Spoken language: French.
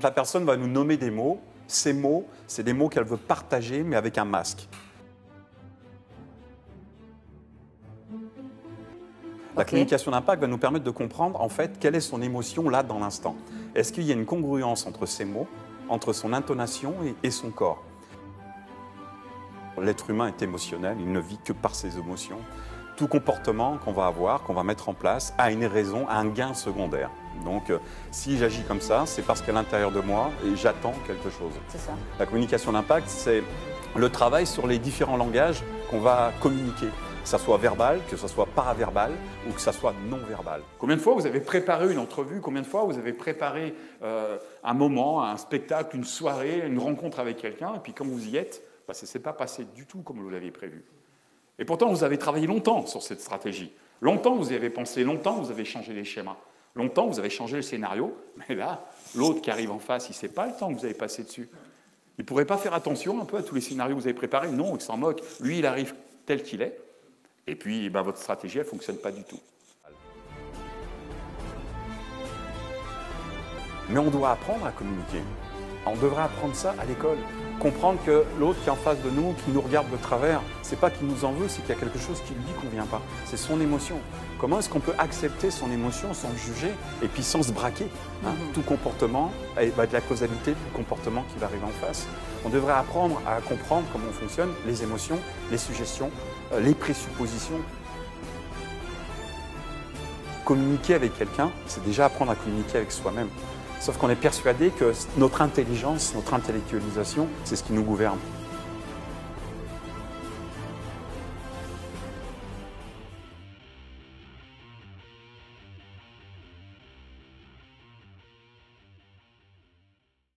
La personne va nous nommer des mots. Ces mots, c'est des mots qu'elle veut partager, mais avec un masque. La communication d'impact va nous permettre de comprendre, en fait, quelle est son émotion là, dans l'instant. Est-ce qu'il y a une congruence entre ces mots, entre son intonation et son corps? L'être humain est émotionnel, il ne vit que par ses émotions. Tout comportement qu'on va avoir, qu'on va mettre en place, a une raison, a un gain secondaire. Donc, si j'agis comme ça, c'est parce qu'à l'intérieur de moi, j'attends quelque chose. C'est ça. La communication d'impact, c'est le travail sur les différents langages qu'on va communiquer. Que ça soit verbal, que ça soit paraverbal ou que ça soit non-verbal. Combien de fois vous avez préparé une entrevue? Combien de fois vous avez préparé un moment, un spectacle, une soirée, une rencontre avec quelqu'un, et puis quand vous y êtes, ça ne s'est pas passé du tout comme vous l'aviez prévu. Et pourtant, vous avez travaillé longtemps sur cette stratégie. Longtemps, vous y avez pensé, longtemps, vous avez changé les schémas. Longtemps, vous avez changé le scénario, mais là, l'autre qui arrive en face, il ne sait pas le temps que vous avez passé dessus. Il ne pourrait pas faire attention un peu à tous les scénarios que vous avez préparés? Non, il s'en moque. Lui, il arrive tel qu'il est. Et puis, votre stratégie, elle ne fonctionne pas du tout. Mais on doit apprendre à communiquer. On devrait apprendre ça à l'école. Comprendre que l'autre qui est en face de nous, qui nous regarde de travers, c'est pas qu'il nous en veut, c'est qu'il y a quelque chose qui lui convient pas. C'est son émotion. Comment est-ce qu'on peut accepter son émotion sans le juger et puis sans se braquer? Tout comportement va être la causalité du comportement qui va arriver en face. On devrait apprendre à comprendre comment fonctionnent les émotions, les suggestions, les présuppositions. Communiquer avec quelqu'un, c'est déjà apprendre à communiquer avec soi-même. Sauf qu'on est persuadé que notre intelligence, notre intellectualisation, c'est ce qui nous gouverne.